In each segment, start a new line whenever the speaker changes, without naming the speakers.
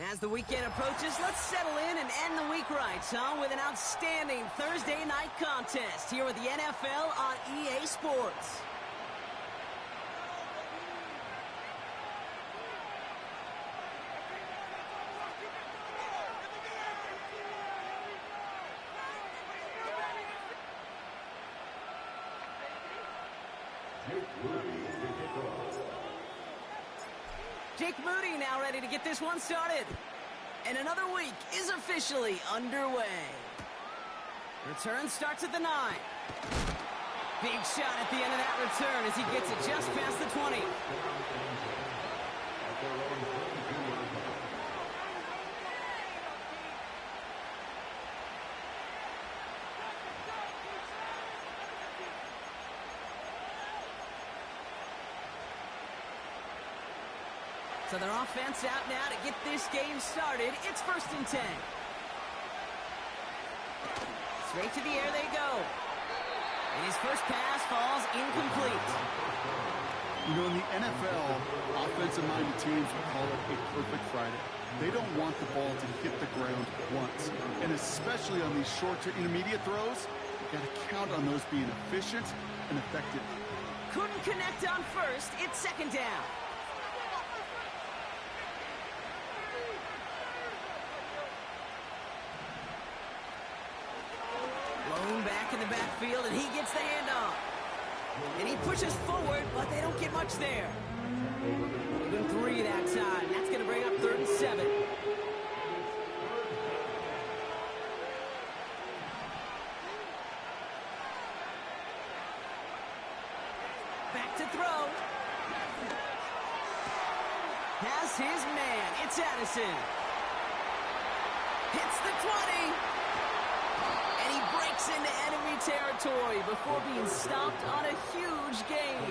As the weekend approaches, let's settle in and end the week right, with an outstanding Thursday night contest here with the NFL on EA Sports. Jake Moody now ready to get this one started. And another week is officially underway. Return starts at the 9. Big shot at the end of that return as he gets it just past the 20. So their offense out now to get this game started. It's 1st and 10. Straight to the air they go. And his first pass falls incomplete.
You know, in the NFL, offensive-minded teams will call it a perfect Friday. They don't want the ball to hit the ground once. And especially on these short to intermediate throws, you got to count on those being efficient and effective.
Couldn't connect on first. It's 2nd down. Back in the backfield, and he gets the handoff. And he pushes forward, but they don't get much there. Even 3 that time. That's going to bring up 3rd and 7. Back to throw. Has his man. It's Addison. Hits the 20. Breaks into enemy territory before being stopped on a huge gain.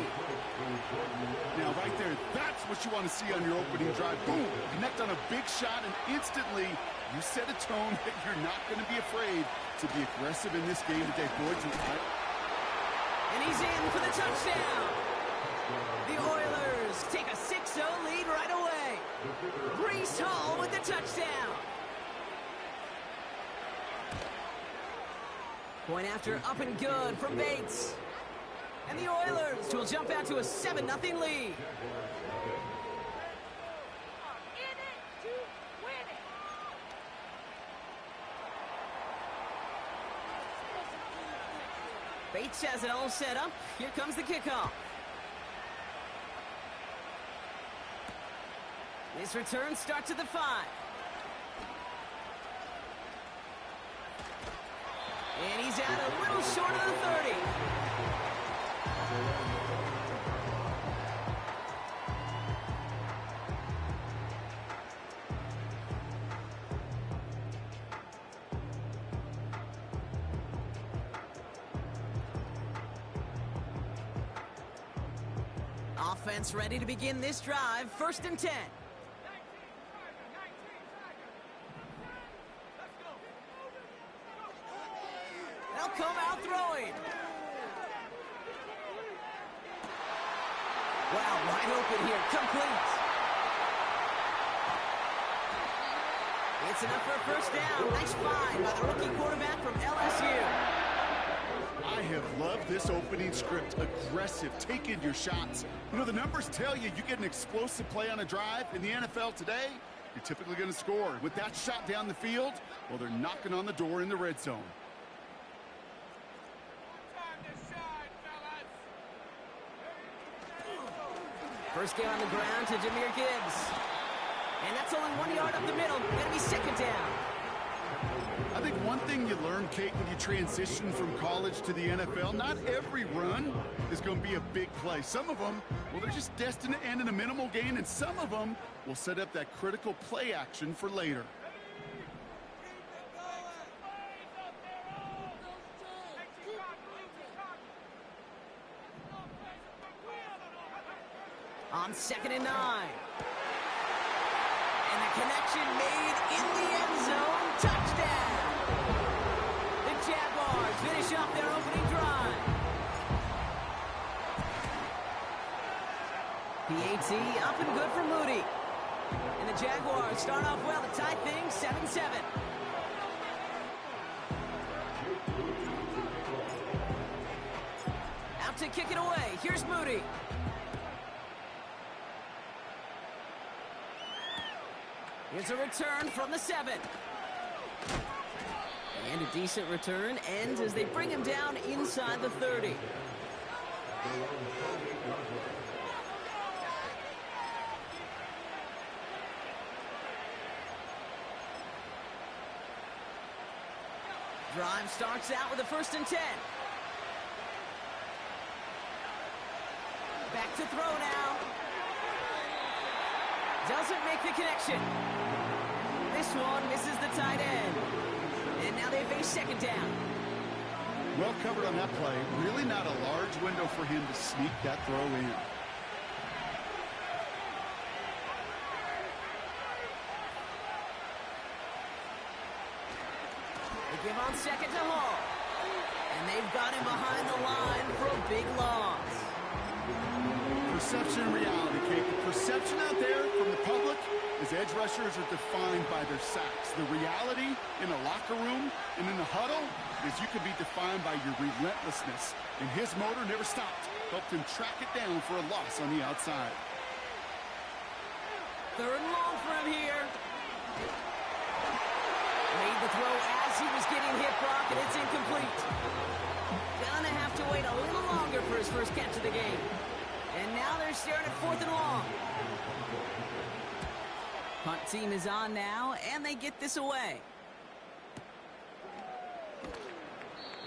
Now, right there, that's what you want to see on your opening drive. Boom! Connect on a big shot, and instantly, you set a tone that you're not going to be afraid to be aggressive in this game today, boys.
And he's in for the touchdown. The Oilers take a 6-0 lead right away. Breece Hall with the touchdown. Point after up and good from Bates. And the Oilers will jump out to a 7-0 lead. Bates has it all set up. Here comes the kickoff. This return starts at the 5. And he's out a little short of the 30. Offense ready to begin this drive. 1st and 10. Come out throwing. Wow, wide open here. Complete. It's enough for a 1st down. Nice find by the rookie quarterback from LSU.
I have loved this opening script. Aggressive, taking your shots. You know, the numbers tell you you get an explosive play on a drive. In the NFL today, you're typically going to score. With that shot down the field, well, they're knocking on the door in the red zone.
First game on the ground to Jahmyr Gibbs. And that's only 1 yard up the middle. Going to be 2nd down.
I think one thing you learn, Kate, when you transition from college to the NFL, not every run is going to be a big play. Some of them, well, they're just destined to end in a minimal gain, and some of them will set up that critical play action for later.
On 2nd and 9. And the connection made in the end zone. Touchdown! The Jaguars finish off their opening drive. PAT up and good for Moody. And the Jaguars start off well to tie things 7-7. Out to kick it away. Here's Moody. Here's a return from the 7. And a decent return ends as they bring him down inside the 30. Drive starts out with a 1st and 10. Back to throw now. Doesn't make the connection. This one misses the tight end. And now they face 2nd down.
Well covered on that play. Really not a large window for him to sneak that throw in.
They give on 2nd to Hall. And they've got him behind the line for a big loss.
Perception and reality, Kate. The perception out there from the public is edge rushers are defined by their sacks. The reality in a locker room and in the huddle is you can be defined by your relentlessness. And his motor never stopped. Helped him track it down for a loss on the outside.
3rd and long for him here. Made the throw as he was getting hit, Brock, and it's incomplete. Gonna have to wait a little longer for his first catch of the game. And now they're staring at 4th and long. Punt team is on now, and they get this away.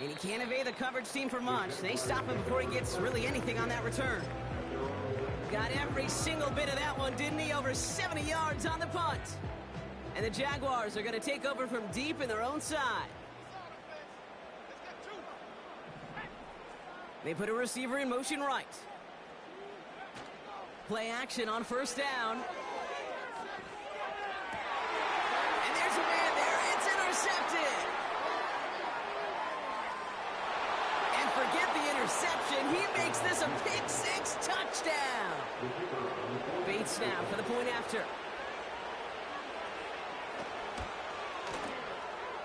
And he can't evade the coverage team for much. They stop him before he gets really anything on that return. Got every single bit of that one, didn't he? Over 70 yards on the punt. And the Jaguars are going to take over from deep in their own side. They put a receiver in motion right. Play action on 1st down. And there's a man there. It's intercepted. And forget the interception. He makes this a pick-6 touchdown. Bates now for the point after.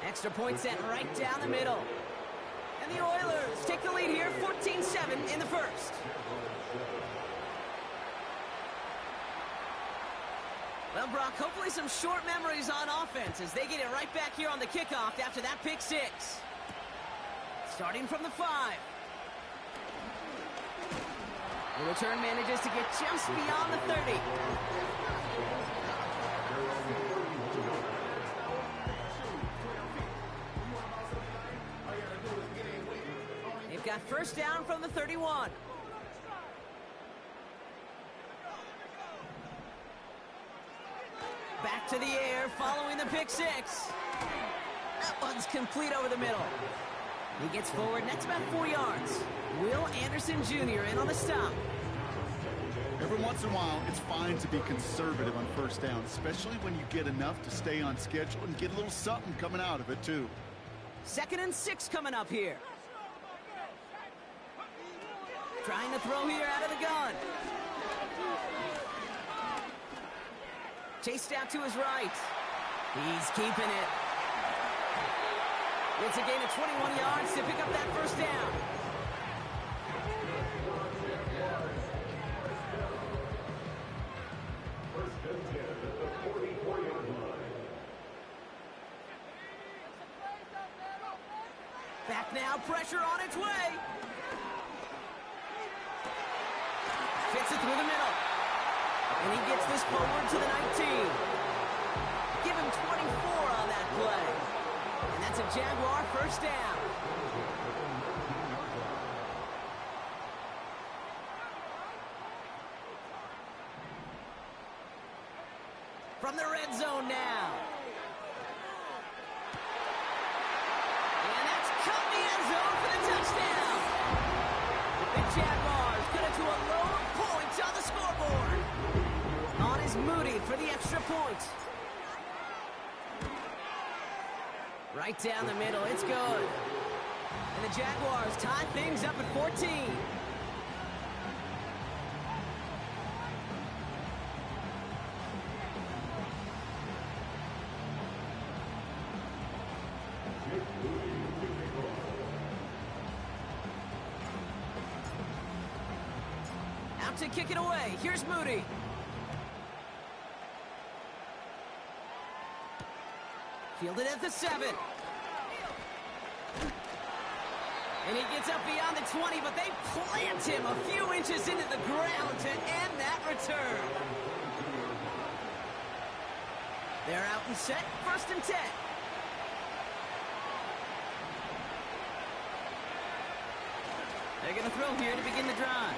Extra point set right down the middle. And the Oilers take the lead here, 14-7 in the 1st. Well, Brock, hopefully some short memories on offense as they get it right back here on the kickoff after that pick-6. Starting from the 5. The return manages to get just beyond the 30. They've got 1st down from the 31. Back to the air following the pick-6. That one's complete over the middle. He gets forward, and that's about 4 yards. Will Anderson Jr. in on the stop.
Every once in a while, it's fine to be conservative on 1st down, especially when you get enough to stay on schedule and get a little something coming out of it, too.
2nd and 6 coming up here. Trying to throw here out of the gun. Chased out to his right. He's keeping it. It's a gain of 21 yards to pick up that 1st down. Back now, pressure on its way. Fits it through the middle. And he gets this forward to the 19. Give him 24 on that play. And that's a Jaguar 1st down. From the red zone now. And that's cut the end zone for the touchdown. The Jaguars cut it to a low point on the scoreboard. On is Moody for the extra point. Right down the middle, it's good. And the Jaguars tie things up at 14. Out to kick it away. Here's Moody. Fielded at the 7. And he gets up beyond the 20, but they plant him a few inches into the ground to end that return. They're out and set. 1st and 10. They're going to throw here to begin the drive.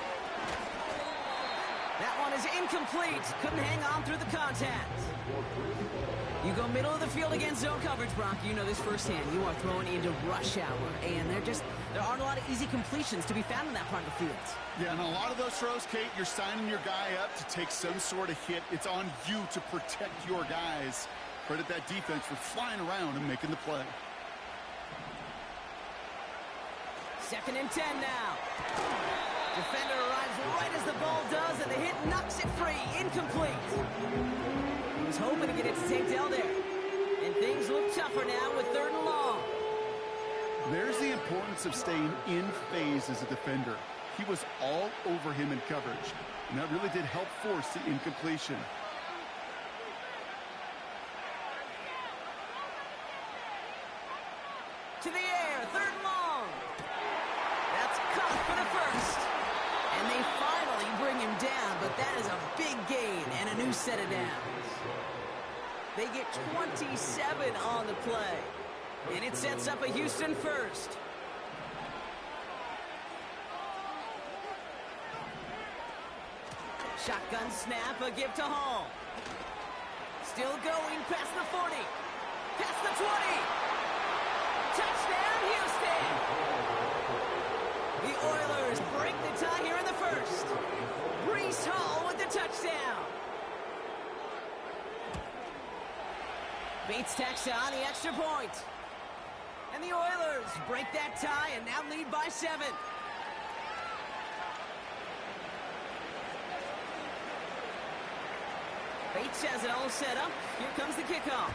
That one is incomplete. Couldn't hang on through the contact. You go middle of the field against zone coverage, Brock. You know this firsthand. You are throwing into rush hour, and there aren't a lot of easy completions to be found in that part of the field.
Yeah, and a lot of those throws, Kate, you're signing your guy up to take some sort of hit. It's on you to protect your guys. Credit that defense for flying around and making the play.
2nd and 10 now. Defender arrives right as the ball does, and the hit knocks it free. Incomplete. He was hoping to get it to take Dell there. And things look tougher now with 3rd and long.
There's the importance of staying in phase as a defender. He was all over him in coverage, and that really did help force the incompletion.
To the air, 3rd and long. That's caught for the 1st. And they finally bring him down, but that is a big gain and a new set of downs. They get 27 on the play. And it sets up a Houston 1st. Shotgun snap, a give to Hall. Still going past the 40. Past the 20. Touchdown, Houston! The Oilers break the tie here in the 1st. Breece Hall with the touchdown. Bates tacks on the extra point. And the Oilers break that tie and now lead by 7. Bates has it all set up. Here comes the kickoff.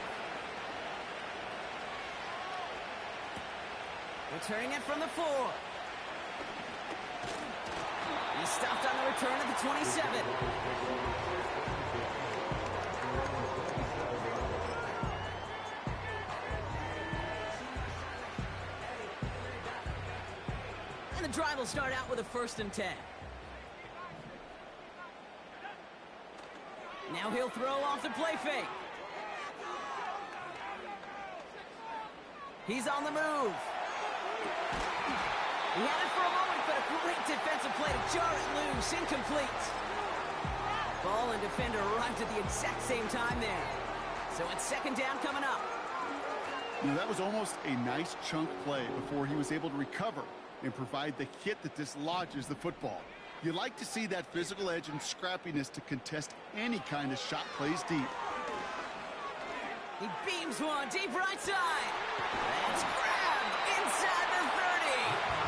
Returning it from the 4. He's stopped on the return at the 27. And the drive will start out with a 1st and 10. Now he'll throw off the play fake. He's on the move. He had it for a moment, but a great defensive play to jar it loose. Incomplete. Ball and defender arrived at the exact same time there. So it's 2nd down coming up.
You know, that was almost a nice chunk play before he was able to recover and provide the hit that dislodges the football. You like to see that physical edge and scrappiness to contest any kind of shot plays deep.
He beams one deep right side. It's grabbed inside the 30.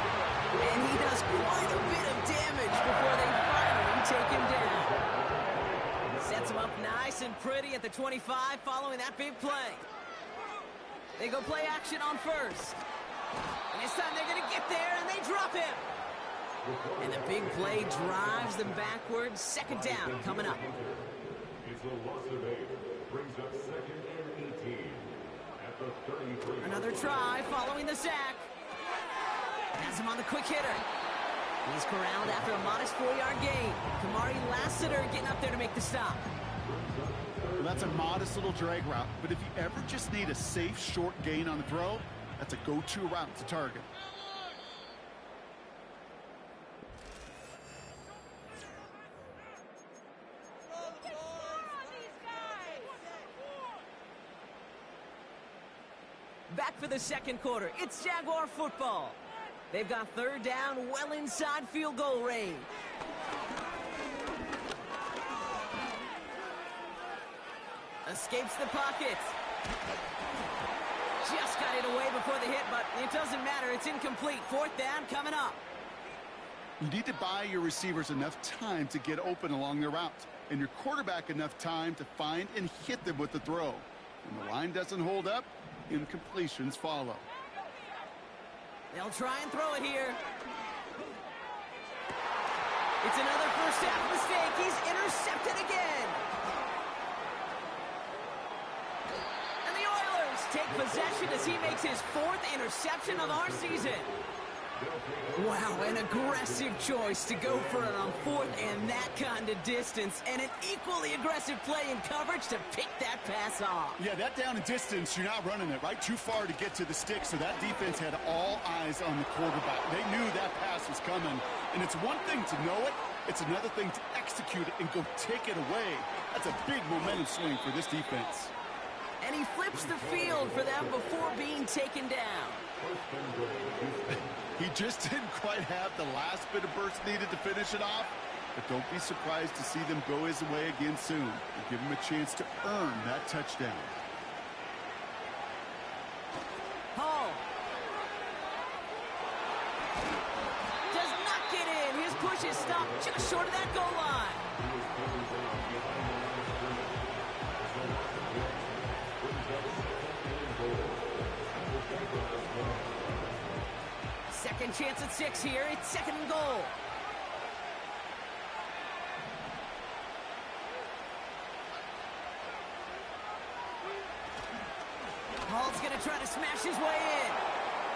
And he does quite a bit of damage before they finally take him down. Sets him up nice and pretty at the 25 following that big play. They go play action on 1st. And this time they're going to get there, and they drop him. And the big play drives them backwards. 2nd down coming up.
It's a loss of 8. Brings up 2nd and 18 at the 33.
Another try following the sack. Has him on the quick hitter. He's corralled after a modest 4-yard gain. Kamari Lassiter getting up there to make the stop.
Well, that's a modest little drag route, but if you ever just need a safe, short gain on the throw, that's a go-to route to target.
Back for the 2nd quarter. It's Jaguar football. They've got 3rd down, well inside field goal range. Escapes the pocket. Just got it away before the hit, but it doesn't matter. It's incomplete. 4th down coming up.
You need to buy your receivers enough time to get open along their route, and your quarterback enough time to find and hit them with the throw. When the line doesn't hold up, incompletions follow.
They'll try and throw it here. It's another first half mistake. He's intercepted again. And the Oilers take possession as he makes his 4th interception of our season. Wow, an aggressive choice to go for it on 4th and that kind of distance. And an equally aggressive play in coverage to pick that pass off.
Yeah, that down and distance, you're not running it, right? Too far to get to the stick, so that defense had all eyes on the quarterback. They knew that pass was coming. And it's one thing to know it, it's another thing to execute it and go take it away. That's a big momentum swing for this defense.
And he flips the field for them before being taken down.
He just didn't quite have the last bit of burst needed to finish it off. But don't be surprised to see them go his way again soon and give him a chance to earn that touchdown.
Hall does not get in. His push is stopped just short of that goal line. Second chance at 6 here. It's 2nd and goal. Hall's going to try to smash his way in.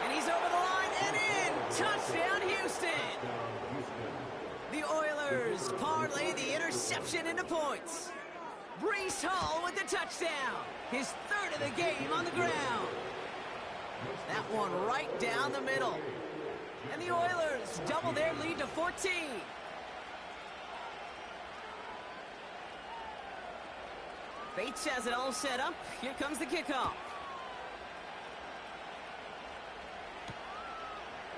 And he's over the line and in. Touchdown, Houston. The Oilers parlay the interception into points. Breece Hall with the touchdown. His 3rd of the game on the ground. That one right down the middle. And the Oilers double their lead to 14. Bates has it all set up. Here comes the kickoff.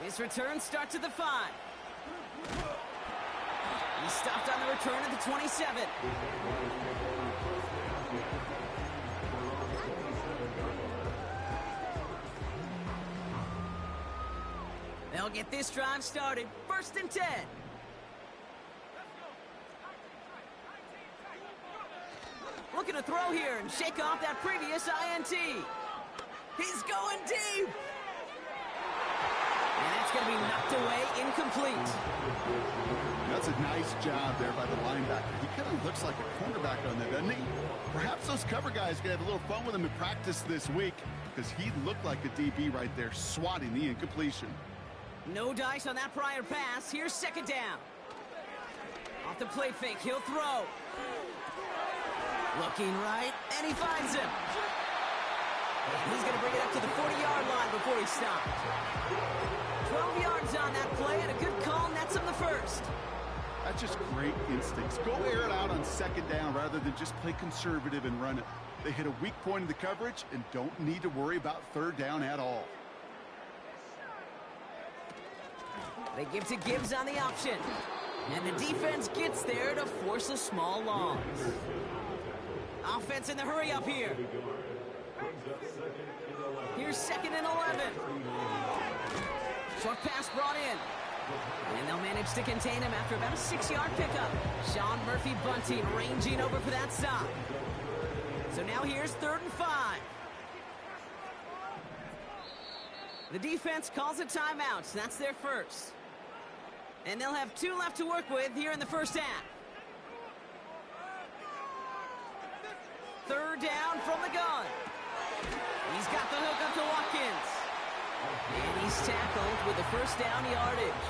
This return starts at the 5. He stopped on the return at the 27. They'll get this drive started. 1st and 10. Looking to throw here and shake off that previous INT. He's going deep. And that's going to be knocked away, incomplete.
That's a nice job there by the linebacker. He kind of looks like a cornerback on that, doesn't he? Perhaps those cover guys can have a little fun with him in practice this week because he looked like a DB right there, swatting the incompletion.
No dice on that prior pass. Here's 2nd down. Off the play fake, he'll throw. Looking right, and he finds him. He's going to bring it up to the 40-yard line before he stopped. 12 yards on that play, and a good call nets him the 1st.
That's just great instincts. Go air it out on 2nd down rather than just play conservative and run it. They hit a weak point in the coverage and don't need to worry about 3rd down at all.
They give to Gibbs on the option. And the defense gets there to force a small loss. Offense in the hurry up here. Here's 2nd and 11. Short pass brought in. And they'll manage to contain him after about a 6-yard pickup. Sean Murphy-Bunting ranging over for that stop. So now here's 3rd and 5. The defense calls a timeout. So that's their 1st. And they'll have 2 left to work with here in the 1st half. 3rd down from the gun. He's got the hook up to Watkins. And he's tackled with the 1st down yardage.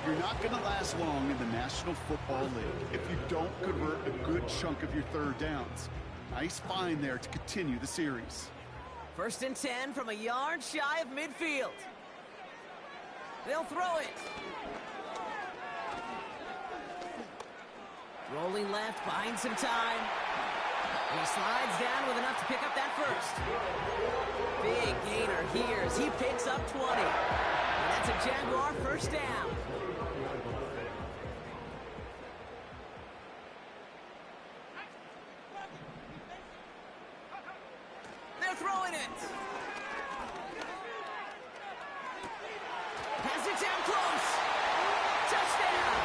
You're not going to last long in the National Football League if you don't convert a good chunk of your 3rd downs. Nice find there to continue the series.
1st and 10 from a yard shy of midfield. They'll throw it. Rolling left, buying some time. And he slides down with enough to pick up that 1st. Big gainer here as he picks up 20. And that's a Jaguar 1st down. They're throwing it. Pass it down close. Touchdown.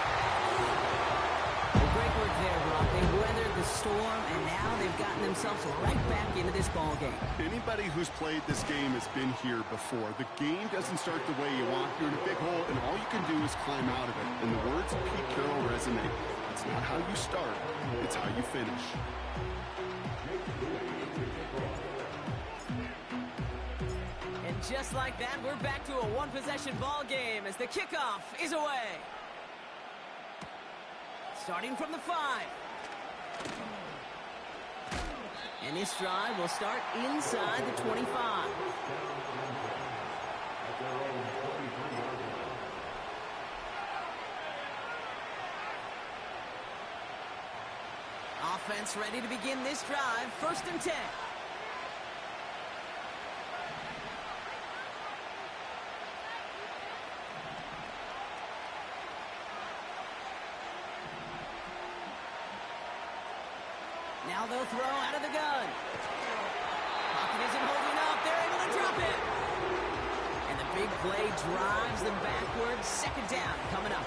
Well, great work there, Brock. They weathered the storm, and now they've gotten themselves right back into this ball game.
Anybody who's played this game has been here before. The game doesn't start the way you want. You're in a big hole, and all you can do is climb out of it. And the words of Pete Carroll resonate. It's not how you start, it's how you finish.
And just like that, we're back to a one-possession ball game as the kickoff is away. Starting from the 5. And this drive will start inside the 25. Offense ready to begin this drive. 1st and 10. Now they'll throw out of the gun. Pocket isn't holding up. They're able to drop it. And the big play drives them backwards. 2nd down coming up.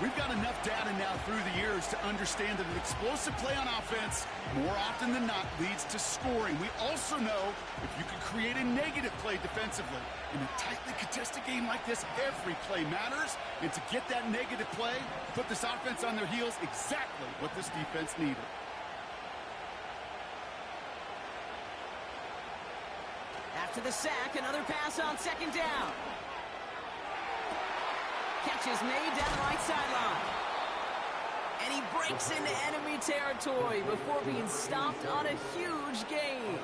We've got enough data now through the years to understand that an explosive play on offense, more often than not, leads to scoring. We also know if you can create a negative play defensively. In a tightly contested game like this, every play matters. And to get that negative play, put this offense on their heels, exactly what this defense needed.
After the sack, another pass on 2nd down. Catch is made down the right sideline. And he breaks into enemy territory before being stopped on a huge gain.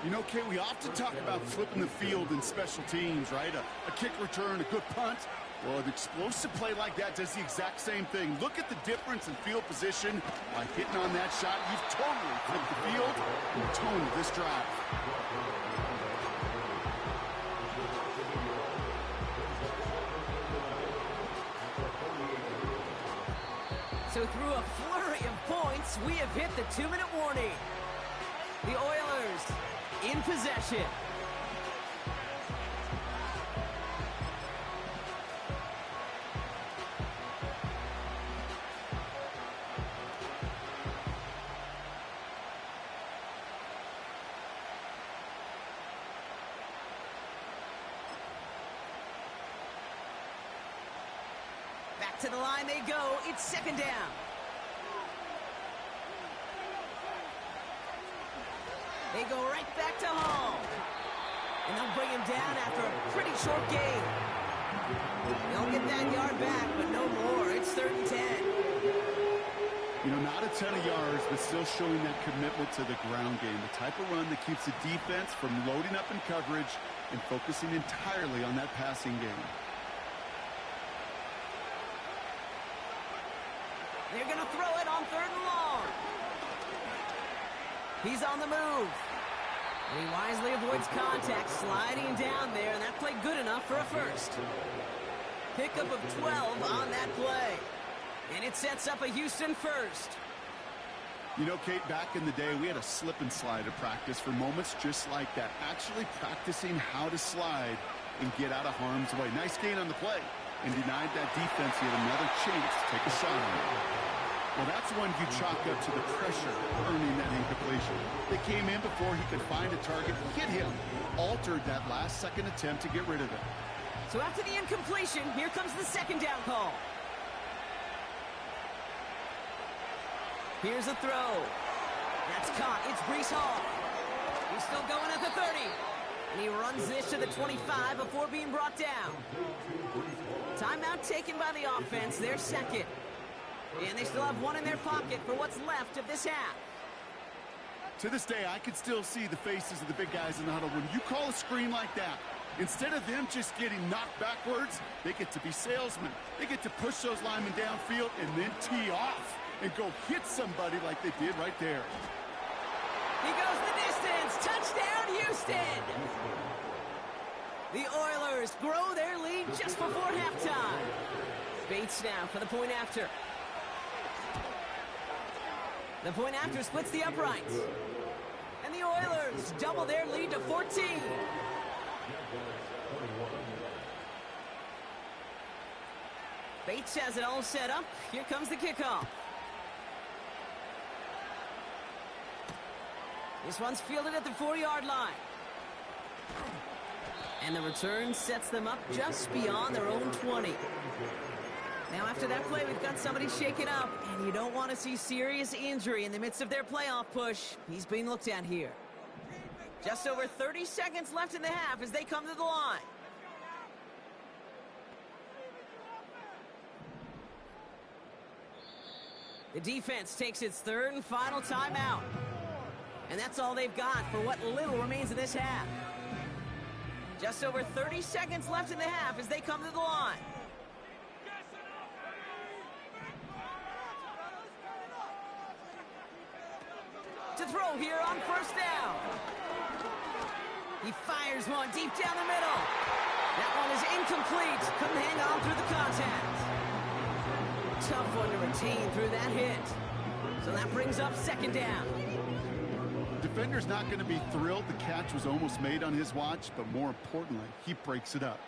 You know, Kate, we often talk about flipping the field in special teams, right? A kick return, a good punt. Well, an explosive play like that does the exact same thing. Look at the difference in field position. By hitting on that shot, you've totally flipped the field and the tone of this drive.
So through a flurry of points, we have hit the 2-minute warning. The Oilers in possession. Back to the line they go. It's 2nd down. They go right back to home. And they'll bring him down after a pretty short gain. They'll get that yard back, but no more. It's 3rd and 10.
You know, not a ton of yards, but still showing that commitment to the ground game. The type of run that keeps the defense from loading up in coverage and focusing entirely on that passing game.
They're going to throw it on 3rd and long. He's on the move. And he wisely avoids contact, sliding down there, and that played good enough for a first. Pickup of 12 on that play. And it sets up a Houston first.
You know, Kate, back in the day, we had a slip and slide at practice for moments just like that. Actually practicing how to slide and get out of harm's way. Nice gain on the play. And denied that defense yet another chance to take a shot on it. Well, that's one you chalk up to the pressure earning that incompletion. They came in before he could find a target, hit him, altered that last-second attempt to get rid of it.
So after the incompletion, here comes the 2nd down call. Here's a throw. That's caught. It's Breece Hall. He's still going at the 30. And he runs this to the 25 before being brought down. Timeout taken by the offense, their 2nd. And they still have one in their pocket for what's left of this half.
To this day, I can still see the faces of the big guys in the huddle. When you call a screen like that, instead of them just getting knocked backwards, they get to be salesmen. They get to push those linemen downfield and then tee off and go hit somebody like they did right there.
He goes the distance. Touchdown, Houston! The Oilers grow their lead just before halftime. Bates now for the point after. The point after splits the uprights. And the Oilers double their lead to 14. Bates has it all set up. Here comes the kickoff. This one's fielded at the 4-yard line. And the return sets them up just beyond their own 20. Now after that play, we've got somebody shaken up, and you don't want to see serious injury in the midst of their playoff push. He's being looked at here. Just over 30 seconds left in the half as they come to the line. The defense takes its third and final timeout. And that's all they've got for what little remains of this half. Just over 30 seconds left in the half as they come to the line. To throw here on first down. He fires one deep down the middle. That one is incomplete. Couldn't hang on through the contact. Tough one to retain through that hit. So that brings up second down.
Defender's not going to be thrilled the catch was almost made on his watch, but more importantly, he breaks it up.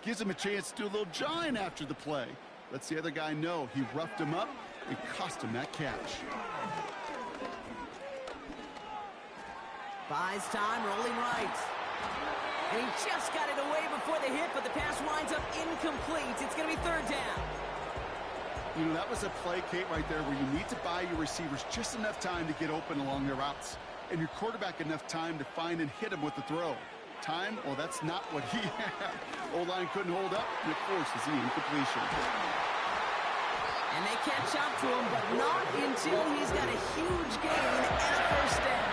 Gives him a chance to do a little jawing after the play. Lets the other guy know he roughed him up and cost him that catch.
Buys time, rolling right. And he just got it away before the hit, but the pass winds up incomplete. It's going to be third down.
You know, that was a play, Kate, right there where you need to buy your receivers just enough time to get open along their routes. And your quarterback enough time to find and hit him with the throw. Time? Well, that's not what he had. O-line couldn't hold up, and it forces the incompletion.
And they catch up to him, but not until he's got a huge gain and a first down.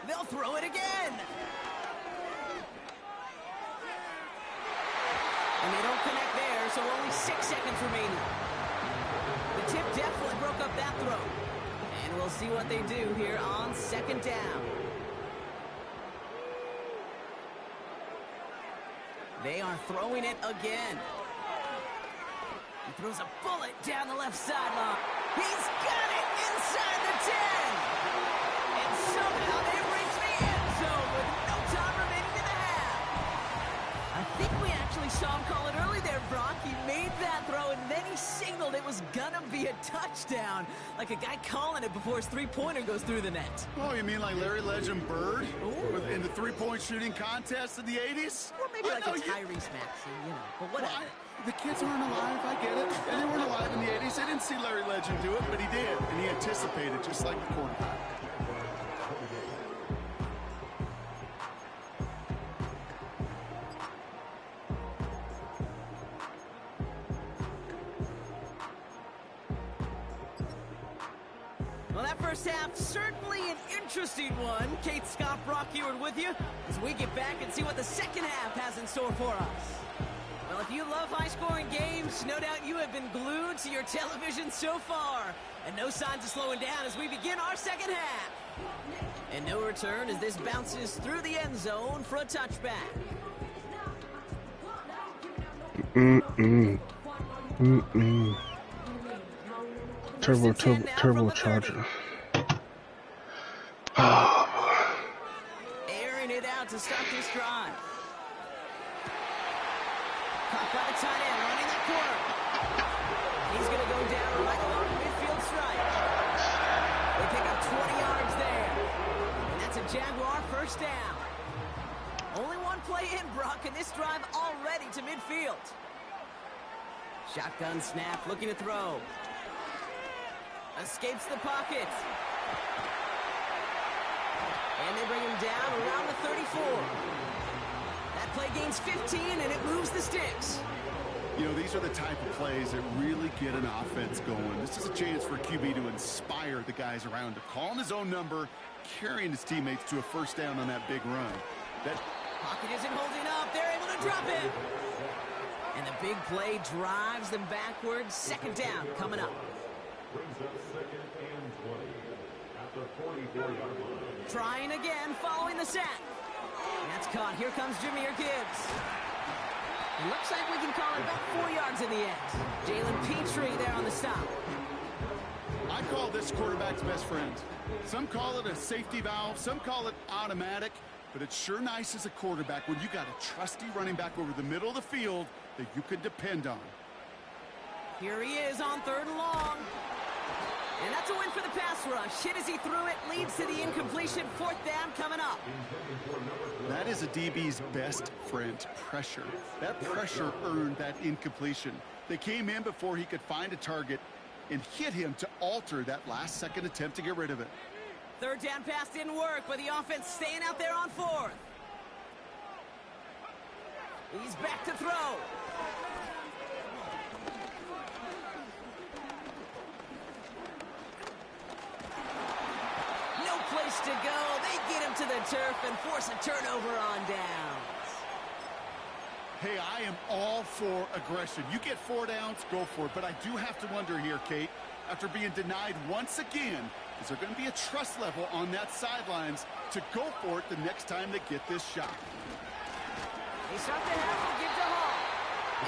They'll throw it again. And they don't connect there, so only 6 seconds remaining. The tip definitely broke up that throw. And we'll see what they do here on second down. They are throwing it again. He throws a bullet down the left sideline. He's got it inside the 10. And somehow they reach the end zone with no time remaining in the half. I think we actually saw him call it early there, Brock. He made that throw, and then he signaled it was gonna be a touchdown. Like a guy calling it before his three-pointer goes through the net.
Oh, you mean like Larry Legend Bird in the three-point shooting contest in the 80s?
Or maybe like a Tyrese Maxey, you know, but whatever.
Well, the kids aren't alive, I get it. And they weren't alive in the 80s. They didn't see Larry Legend do it, but he did. And he anticipated, just like the quarterback.
Well, that first half, certainly an interesting one. Kate, Scott, Brock Ewart with you as we get back and see what the second half has in store for us. Well, if you love high-scoring games, no doubt you have been glued to your television so far. And no signs of slowing down as we begin our second half. And no return as this bounces through the end zone for a touchback.
Turbocharger.
Airing it out to start this drive. Caught by the tight end, running that corner. He's going to go down right along the midfield stripe. They pick up 20 yards there. And that's a Jaguar first down. Only one play in, Brock, and this drive already to midfield. Shotgun snap, looking to throw. Escapes the pocket. And they bring him down around the 34. That play gains 15, and it moves the sticks.
You know, these are the type of plays that really get an offense going. This is a chance for QB to inspire the guys around him. Calling his own number, carrying his teammates to a first down on that big run. That
pocket isn't holding up. They're able to drop it. And the big play drives them backwards. Second down coming up.
Brings up second and 20 at the 44-yard line.
Trying again, following the sack. And that's caught. Here comes Jahmyr Gibbs. It looks like we can call it about 4 yards in the end. Jalen Petrie there on the stop.
I call this quarterback's best friend. Some call it a safety valve. Some call it automatic. but it's sure nice as a quarterback when you got a trusty running back over the middle of the field that you can depend on.
Here he is on 3rd and long. And that's a win for the pass rush. Hit as he threw it, leads to the incompletion. 4th down coming up.
That is a DB's best friend, pressure. That pressure earned that incompletion. They came in before he could find a target and hit him to alter that last-second attempt to get rid of it.
3rd down pass didn't work, but the offense staying out there on 4th. He's back to throw. No place to go. They get him to the turf and force a turnover on downs.
Hey, I am all for aggression. You get 4 downs, go for it. But I do have to wonder here, Kate, after being denied once again, is there going to be a trust level on that sidelines to go for it the next time they get this shot?
They start the half and give to Hall.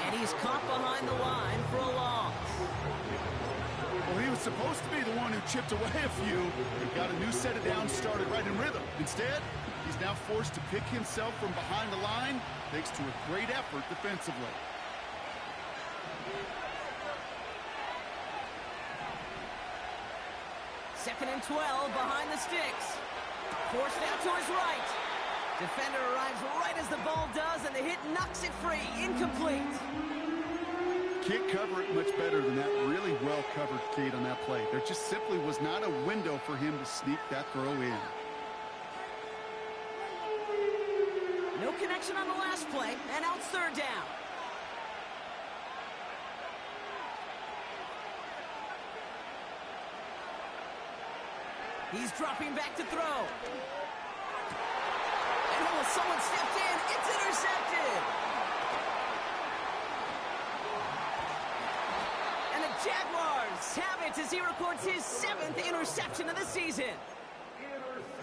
And he's caught behind the line for a loss.
Well, he was supposed to be the one who chipped away a few and got a new set of downs started right in rhythm. Instead, he's now forced to pick himself from behind the line thanks to a great effort defensively.
Second and 12 behind the sticks. Forced out to his right. Defender arrives right as the ball does, and the hit knocks it free. Incomplete.
Can't cover it much better than that really well-covered Kate on that play. There just simply was not a window for him to sneak that throw in.
No connection on the last play, and now it's 3rd down. He's dropping back to throw. And oh, someone stepped in. It's intercepted. And the Jaguars have it as he records his 7th interception of the season.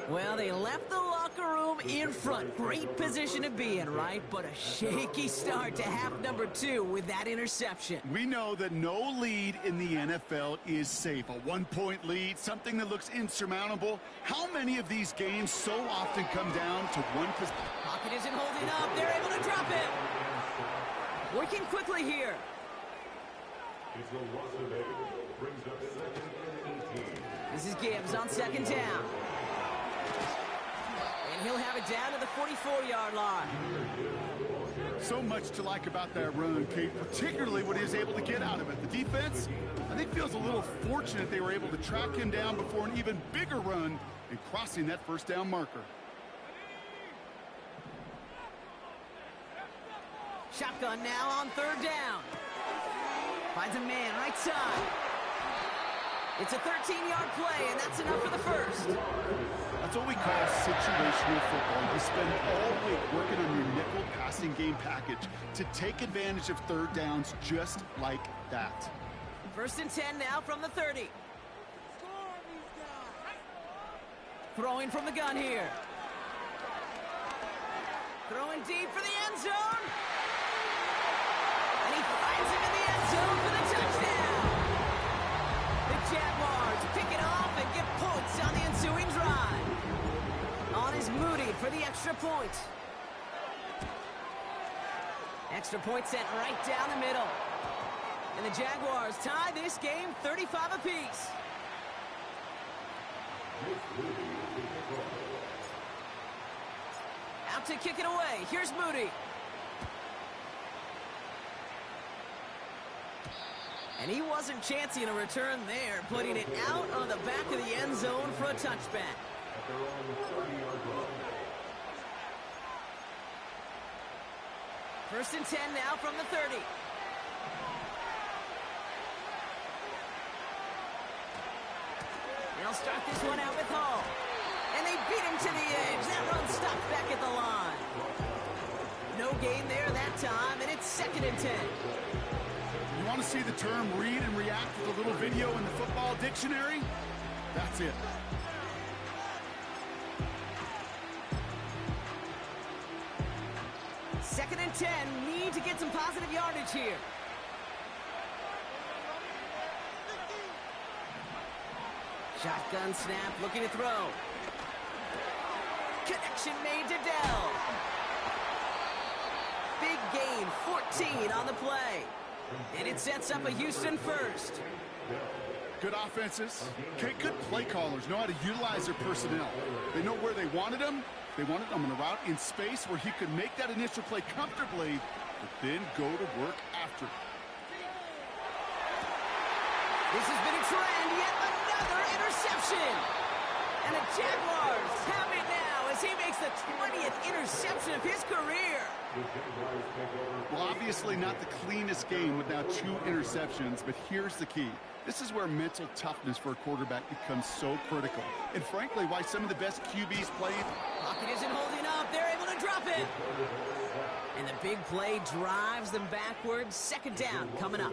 Well, they left the locker room in front. Great position to be in, right? But a shaky start to half number 2 with that interception.
We know that no lead in the NFL is safe. A 1-point lead, something that looks insurmountable. How many of these games so often come down to one possession?
Pocket isn't holding up. They're able to drop it. Working quickly here.
It's a loss of 8. Brings up 2nd and 18.
This is Gibbs on 2nd down. And he'll have it down to the 44-yard line.
So much to like about that run, Kate, particularly what he was able to get out of it. The defense, I think, feels a little fortunate they were able to track him down before an even bigger run and crossing that 1st down marker.
Shotgun now on 3rd down. Finds a man right side. It's a 13-yard play, and that's enough for the 1st.
That's what we call situational football. You spend all week working on your nickel passing game package to take advantage of 3rd downs just like that.
1st and 10 now from the 30. Throwing from the gun here. Throwing deep for the end zone. And he finds him in the end zone for the touchdown. The Jaguars pick it off and get points on the ensuing drive. On is Moody for the extra point. Extra point sent right down the middle. And the Jaguars tie this game 35 apiece. Out to kick it away. Here's Moody. And he wasn't chancing a return there, putting it out on the back of the end zone for a touchback.
At their own 30-yard line.
1st and 10 now from the 30. They'll start this one out with Hall. And they beat him to the edge. That run stopped back at the line. No gain there that time, and it's 2nd and 10.
You want to see the term read and react with a little video in the football dictionary? That's it.
Second and 10, need to get some positive yardage here. Shotgun snap, looking to throw. Connection made to Dell. Big gain, 14 on the play. And it sets up a Houston first.
Good offenses. Okay, good play callers know how to utilize their personnel. They know where they wanted them. They wanted them on a route in space where he could make that initial play comfortably, but then go to work after.
This has been a trend, yet another interception. And the Jaguars have it now as he makes the 20th interception of his career.
Well, obviously not the cleanest game with now 2 interceptions, but here's the key. This is where mental toughness for a quarterback becomes so critical. And frankly, why some of the best QBs play.
Pocket isn't holding up. They're able to drop it. And the big play drives them backwards. Second down coming up.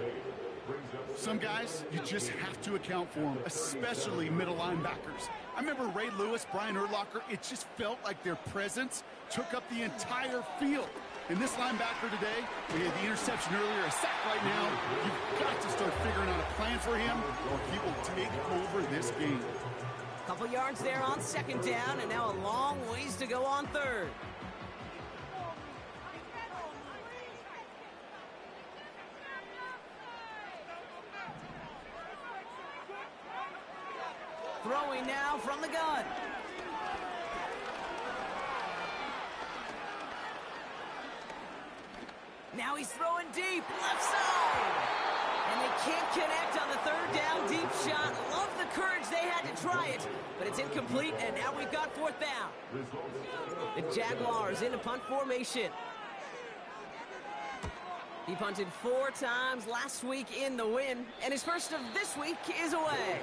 Some guys, you just have to account for them, especially middle linebackers. I remember Ray Lewis, Brian Urlacher, it just felt like their presence took up the entire field. And this linebacker today, we had the interception earlier, a sack right now. You've got to start figuring out a plan for him, or he will take over this game.
Couple yards there on second down, and now a long ways to go on third. Throwing now from the gun. Now he's throwing deep, left side. And they can't connect on the third down deep shot. Love the courage they had to try it, but it's incomplete, and now we've got fourth down. The Jaguars in a punt formation. He punted 4 times last week in the win, and his first of this week is away.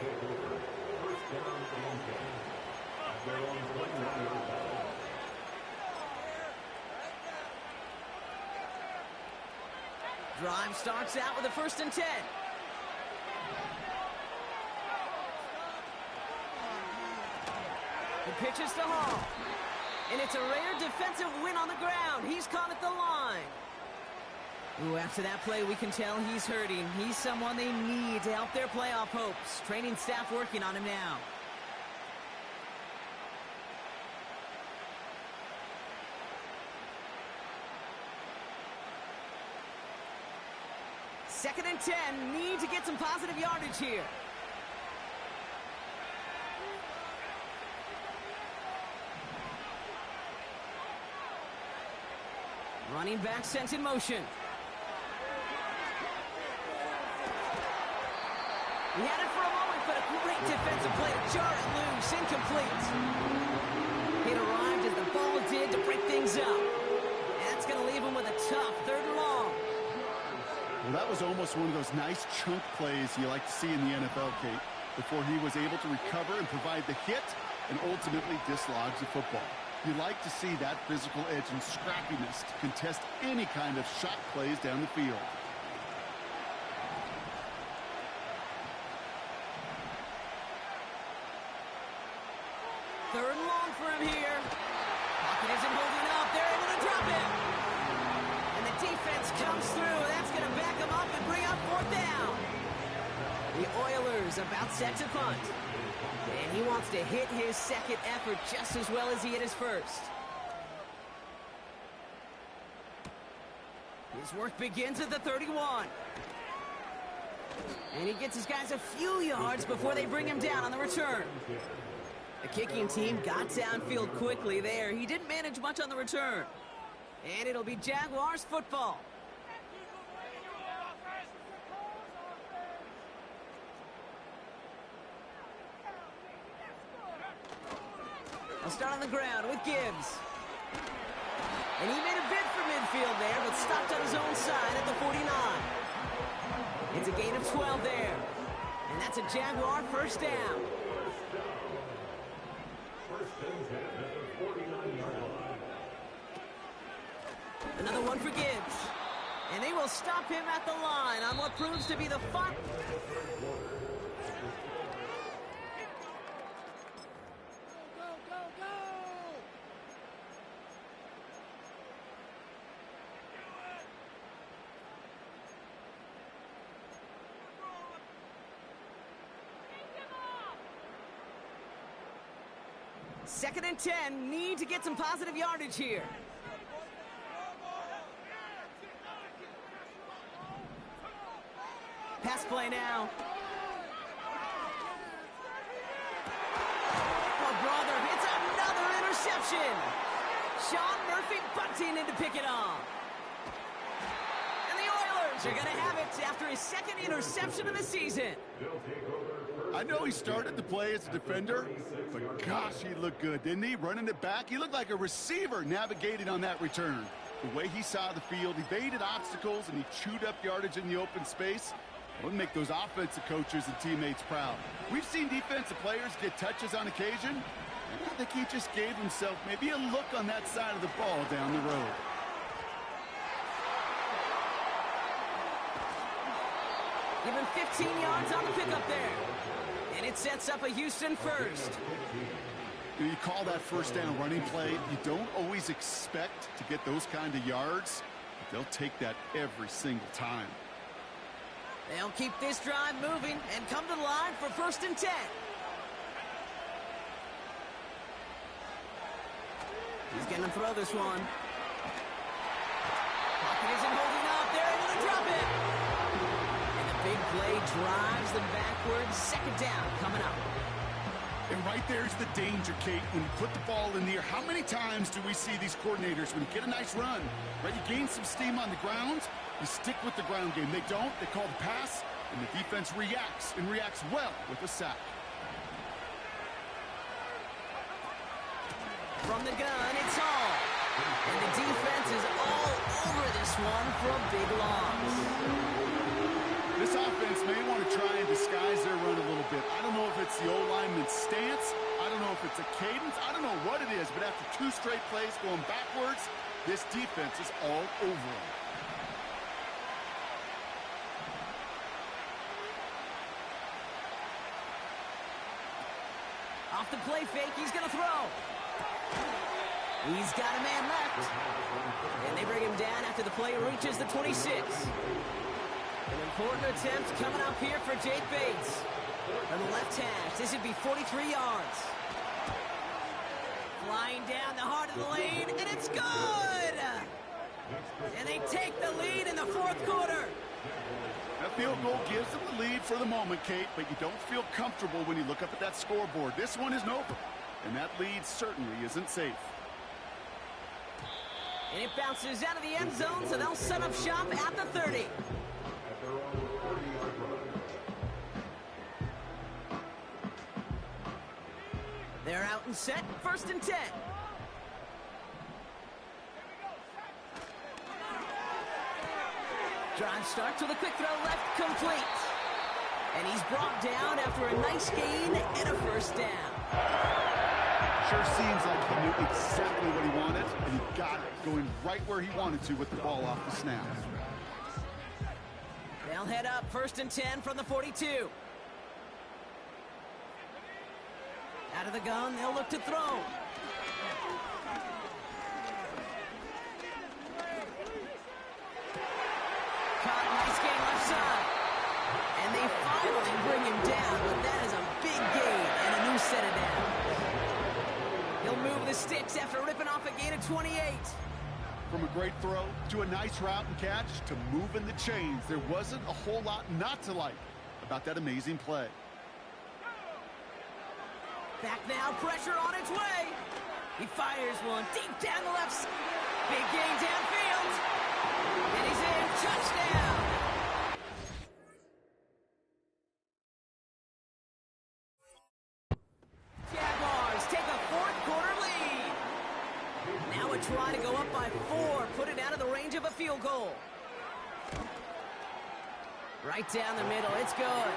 Drive starts out with a 1st and 10. The pitch is to Hall. And it's a rare defensive win on the ground. He's caught at the line. Ooh, after that play, we can tell he's hurting. He's someone they need to help their playoff hopes. Training staff working on him now. Second and 10, need to get some positive yardage here. Running back sent in motion. He had it for a moment, but a great defensive play to jar it loose, incomplete. It arrived as the ball did to break things up. And that's going to leave him with a tough 3rd and long.
Well, that was almost one of those nice chunk plays you like to see in the NFL, Kate, before he was able to recover and provide the hit and ultimately dislodge the football. You like to see that physical edge and scrappiness to contest any kind of shot plays down the field.
Third and long for him here. Pocket isn't holding up. They're able to drop it. And the defense comes through. That's going to back them up and bring up 4th down. The Oilers about set to punt. And he wants to hit his second effort just as well as he hit his first. His work begins at the 31. And he gets his guys a few yards before they bring him down on the return. The kicking team got downfield quickly there. He didn't manage much on the return. And it'll be Jaguars football. I'll start on the ground with Gibbs. And he made a bid for midfield there, but stopped on his own side at the 49. It's a gain of 12 there. And that's a Jaguar first down. Another one for Gibbs. And they will stop him at the line on what proves to be the fun. 2nd and 10. Need to get some positive yardage here. Pass play now. Oh, brother, it's another interception. Sean Murphy bunting in to pick it off. And the Oilers are going to have it after his 2nd interception of the season.
I know he started the play as a defender, but gosh, he looked good, didn't he? Running it back, he looked like a receiver navigating on that return. The way he saw the field, evaded obstacles, and he chewed up yardage in the open space. It would make those offensive coaches and teammates proud. We've seen defensive players get touches on occasion, and I think he just gave himself maybe a look on that side of the ball down the road.
Give him 15 yards on the pickup there. And it sets up a Houston first.
You call that first down running play. You don't always expect to get those kind of yards, but they'll take that every single time.
They'll keep this drive moving and come to the line for 1st and 10. He's going to throw this one. Pocket isn't holding up. They're able to drop it. And the big play drives them backwards. 2nd down coming up.
And right there's the danger, Kate. When you put the ball in the air, how many times do we see these coordinators, when you get a nice run, right, you gain some steam on the ground, you stick with the ground game. They don't. They call the pass, and the defense reacts, and reacts well with a sack.
From the gun, it's all. And the defense is all over this one for a big loss.
This offense may want to try and disguise their run a little bit. I don't know if it's the O-lineman's stance. I don't know if it's a cadence. I don't know what it is, but after 2 straight plays going backwards, this defense is all over them.
Off the play fake, he's going to throw. He's got a man left. And they bring him down after the play reaches the 26. An important attempt coming up here for Jake Bates. On the left hash, this would be 43 yards. Flying down the heart of the lane, and it's good! And they take the lead in the 4th quarter.
That field goal gives them the lead for the moment, Kate, but you don't feel comfortable when you look up at that scoreboard. This one isn't over, and that lead certainly isn't safe.
And it bounces out of the end zone, so they'll set up shop at the 30. They're out and set, 1st and 10. Drive starts with a quick throw left, complete. And he's brought down after a nice gain and a 1st down.
Sure seems like he knew exactly what he wanted, and he got it, going right where he wanted to with the ball off the snap.
They'll head up 1st and 10 from the 42. Out of the gun, they'll look to throw. Caught, nice gain left side. And they finally bring him down, but that is a big gain and a new set of downs. He'll move the sticks after ripping off a gain of 28.
From a great throw to a nice route and catch to moving the chains, there wasn't a whole lot not to like about that amazing play.
Back now, pressure on its way. He fires one deep down the left side. Big gain downfield. And he's in. Touchdown. Jaguars take a 4th quarter lead. Now a try to go up by 4. Put it out of the range of a field goal. Right down the middle. It's good.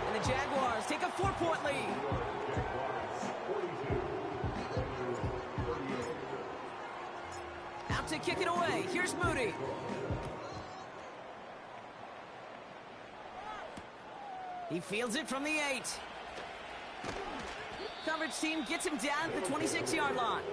And the Jaguars take a 4-point lead. Out to kick it away. Here's Moody. He fields it from the 8. Coverage team gets him down at the 26-yard line.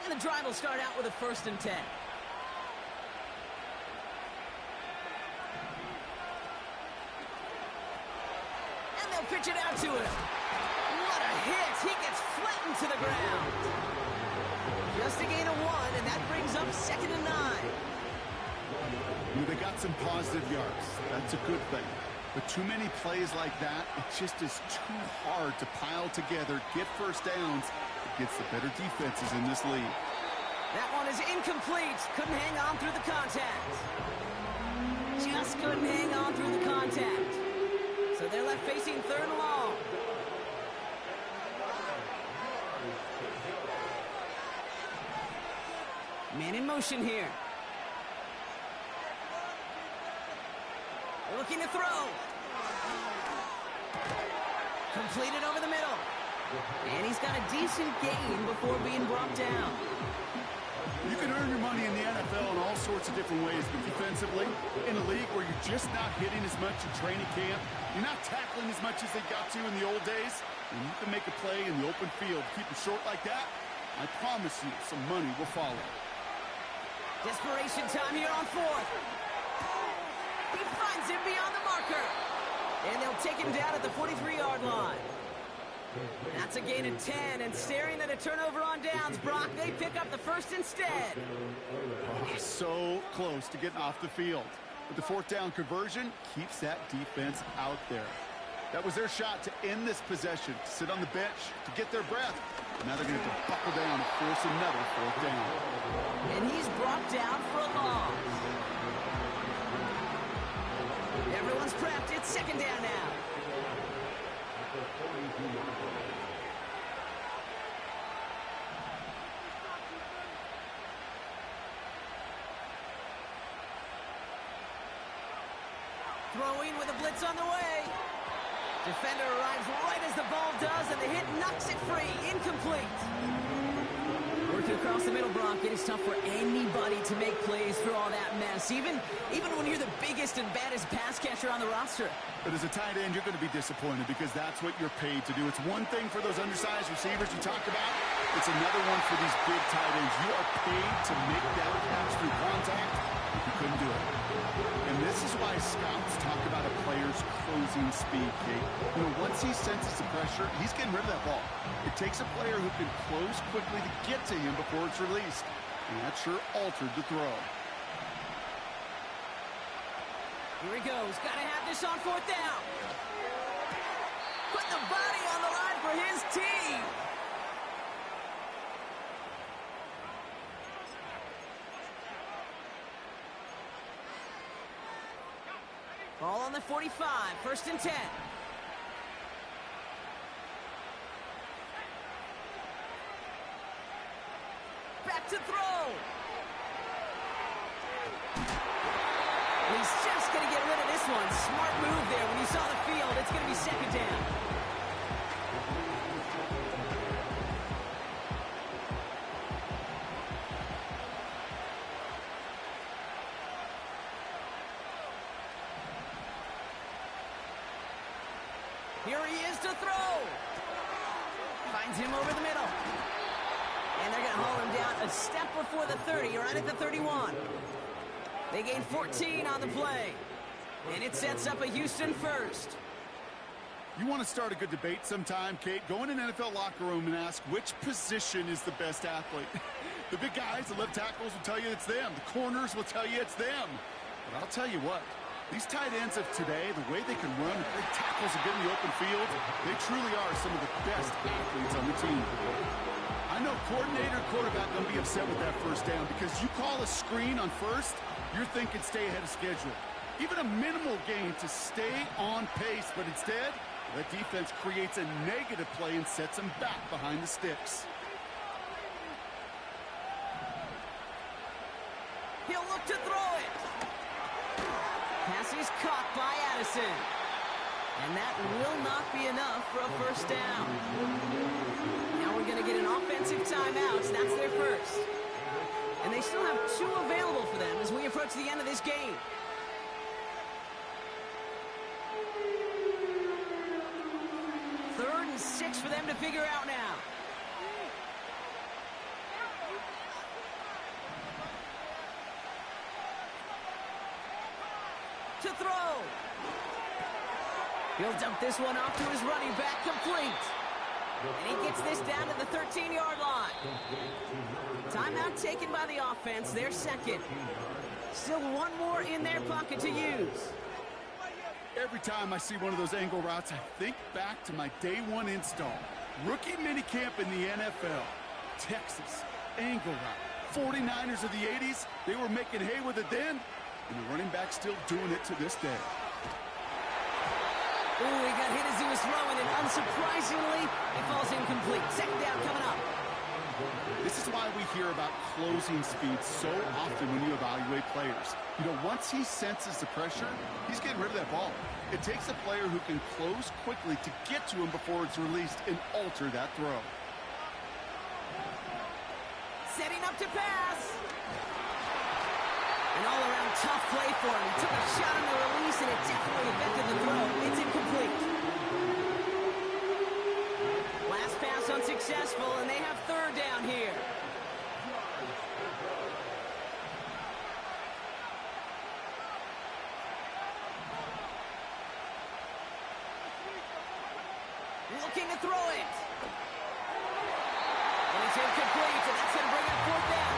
And the drive will start out with a 1st and 10. they'll pitch it out to him. What a hit. He gets flattened to the ground. Just a gain of 1, and that brings up 2nd and 9.
They got some positive yards. That's a good thing. But too many plays like that, it just is too hard to pile together, get first downs against the better defenses in this league.
That one is incomplete. Couldn't hang on through the contact. Just couldn't hang on through the contact. So they're left facing 3rd and long. Man in motion here. Looking to throw. Completed over the middle. And he's got a decent gain before being brought down.
You can earn your money in the NFL in all sorts of different ways, but defensively, in a league where you're just not hitting as much in training camp, you're not tackling as much as they got to in the old days, and you can make a play in the open field, keep it short like that, I promise you some money will follow.
Desperation time here on 4th. He finds him beyond the marker. And they'll take him down at the 43-yard line. That's a gain of 10, and staring at a turnover on downs, Brock, they pick up the first instead.
Oh, so close to getting off the field. But the 4th down conversion keeps that defense out there. That was their shot to end this possession, to sit on the bench, to get their breath. Now they're going to have to buckle down and force another 4th down.
And he's brought down for a loss. Everyone's prepped. It's 2nd down now. Throwing with a blitz on the way. Defender arrives right as the ball does, and the hit knocks it free. Incomplete. Working across the middle, Brock. It is tough for anybody to make plays through all that mess, even when you're the biggest and baddest pass catcher on the roster.
But as a tight end, you're going to be disappointed because that's what you're paid to do. It's one thing for those undersized receivers you talked about. It's another one for these big tight ends. You are paid to make that catch through contact. You couldn't do it. And this is why scouts talk about a player's closing speed, Kate. You know, once he senses the pressure, he's getting rid of that ball. It takes a player who can close quickly to get to him before it's released. And that sure altered the throw.
Here he goes. Got to have this on 4th down. Put the body on the line for his team. Ball on the 45. 1st and 10. Back to throw. He's just going to get rid of this one. Smart move there. When you saw the field, it's going to be 2nd down. Here he is to throw. Finds him over the middle. And they're going to haul him down a step before the 30, right at the 31. They gain 14 on the play. And it sets up a Houston 1st.
You want to start a good debate sometime, Kate? Go in an NFL locker room and ask which position is the best athlete. The big guys, the left tackles will tell you it's them. The corners will tell you it's them. But I'll tell you what, these tight ends of today, the way they can run, big tackles and get in the open field, they truly are some of the best athletes on the team. I know coordinator, quarterback going to be upset with that 1st down because you call a screen on 1st, you're thinking stay ahead of schedule. Even a minimal gain to stay on pace, but instead, that defense creates a negative play and sets them back behind the sticks.
He'll look to throw it. Pass is caught by Addison. And that will not be enough for a 1st down. Now we're going to get an offensive timeout. That's their 1st. And they still have 2 available for them as we approach the end of this game. Third and 6 for them to figure out now. To throw. He'll dump this one off to his running back, complete. And he gets this down to the 13-yard line. Timeout taken by the offense, their second. Still one more in their pocket to use.
Every time I see one of those angle routes, I think back to my day one install. Rookie minicamp in the NFL. Texas, angle route. 49ers of the 80s, they were making hay with it then, and the running back's still doing it to this day.
Ooh, he got hit as he was throwing, and unsurprisingly, it falls incomplete. Second down coming up.
This is why we hear about closing speed so often when you evaluate players. You know, once he senses the pressure, he's getting rid of that ball. It takes a player who can close quickly to get to him before it's released and alter that throw.
Setting up to pass. An all-around tough play for him. He took a shot on the release, and it definitely affected the throw. It's incomplete. Last pass unsuccessful, and they have third down here. Looking to throw it. And it's incomplete, and that's going to bring up fourth down.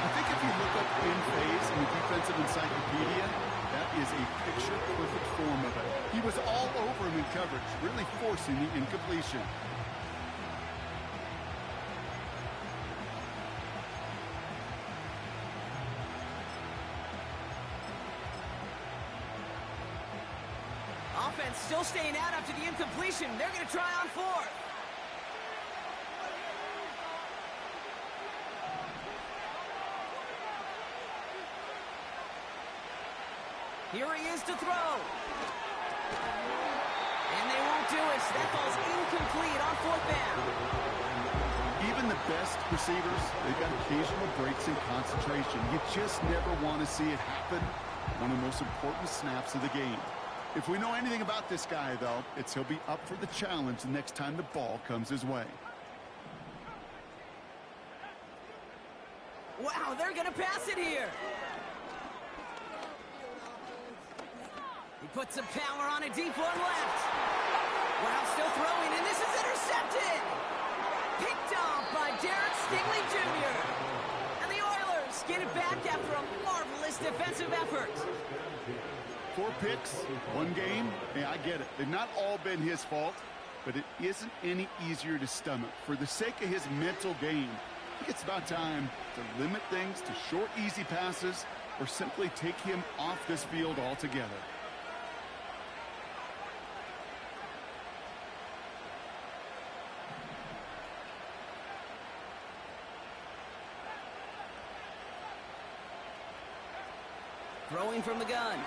I think if you look up in phase in the defensive encyclopedia, that is a picture-perfect form of it. He was all over him in coverage, really forcing the incompletion.
Offense still staying out after the incompletion. They're going to try on fourth. Here he is to throw. And they won't do it. So that falls incomplete on fourth down.
Even the best receivers, they've got occasional breaks in concentration. You just never want to see it happen. One of the most important snaps of the game. If we know anything about this guy, though, it's he'll be up for the challenge the next time the ball comes his way.
Wow, they're going to pass it here. He puts some power on a deep one left. Wow, still throwing, and this is intercepted. Picked off by Derek Stingley Jr. And the Oilers get it back after a marvelous defensive effort.
4 picks, 1 game. Yeah, I get it. They've not all been his fault, but it isn't any easier to stomach. For the sake of his mental game, I think it's about time to limit things to short, easy passes or simply take him off this field altogether.
Throwing from the gun.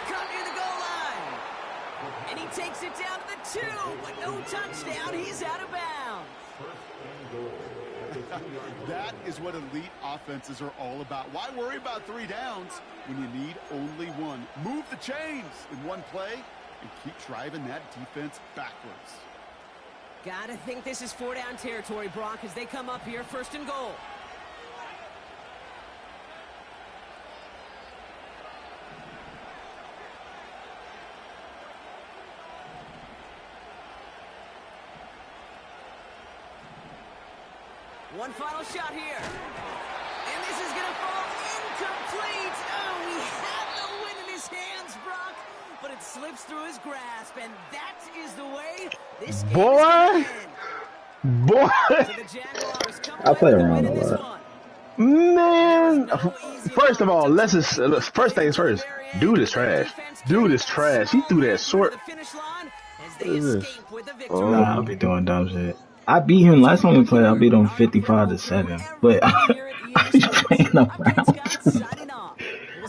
Cut near the goal line. And he takes it down to the 2, but no touchdown. He's out of bounds.
That is what elite offenses are all about. Why worry about 3 downs when you need only 1? Move the chains in one play and keep driving that defense backwards.
Gotta think this is 4-down territory, Brock, as they come up here, first and goal. One final shot here. And this is going to fall incomplete. Oh, he had the win in his hands, Brock. But it slips through his grasp. And that is the way this game is going to end.
Boy.
So the Jaguars come
I play
away with the
around
win
a
in this
lot.
one.
Man, first of all, first things first. Dude is trash. Dude is trash. He threw that short. I'll be doing dumb shit. I beat him last time we played. I beat him 55-7, but I be playing around.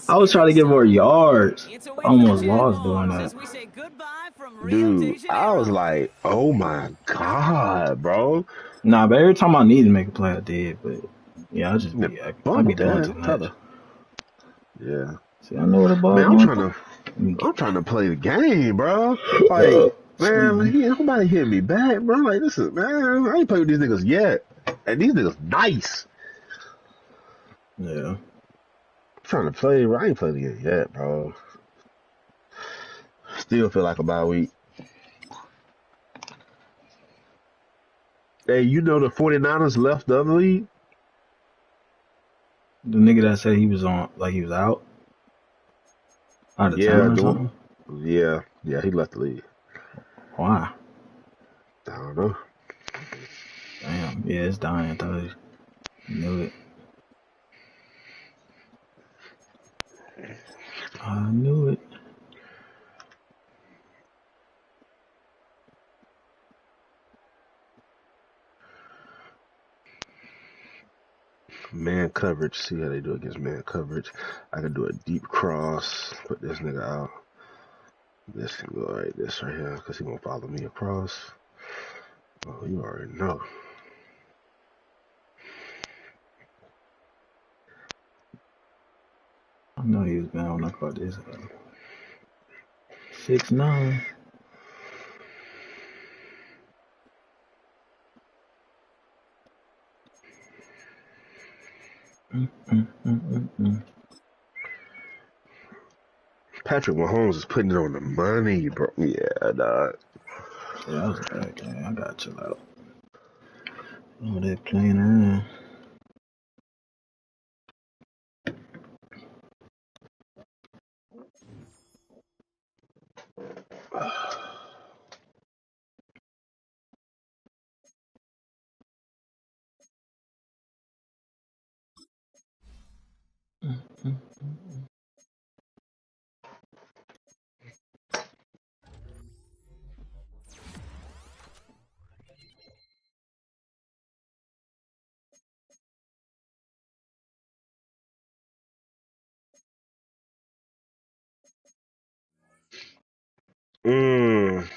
I was trying to get more yards. I almost lost doing that.
Dude, I was like, oh my god, bro.
Nah, but every time I need to make a play, I did. But yeah, I be doing too much.
Yeah.
See, I know what about.
Man, I'm trying to play the game, bro. Like. Man, nobody hit me back, bro. Like, listen, man, I ain't played with these niggas yet. And these niggas nice.
Yeah.
I'm trying to play, bro. I ain't played the game yet, bro. still feel like a bye week. Hey, you know the 49ers left the other league?
The nigga that said he was on, like he was out of
Yeah,
town or something.
yeah, he left the league.
Why?
I don't know.
Damn. Yeah, it's dying. I thought you knew it. I knew it.
Man coverage. See how they do against man coverage. I can do a deep cross. Put this nigga out. This can go like this right here because he won't follow me across. Oh, you already know.
I know he was bad when I caught this. 6'9".
Patrick Mahomes is putting it on the money, bro. Yeah, dog.
Yeah, I was like, dang, I gotta chill out. Oh, they're playing around.
Mmm.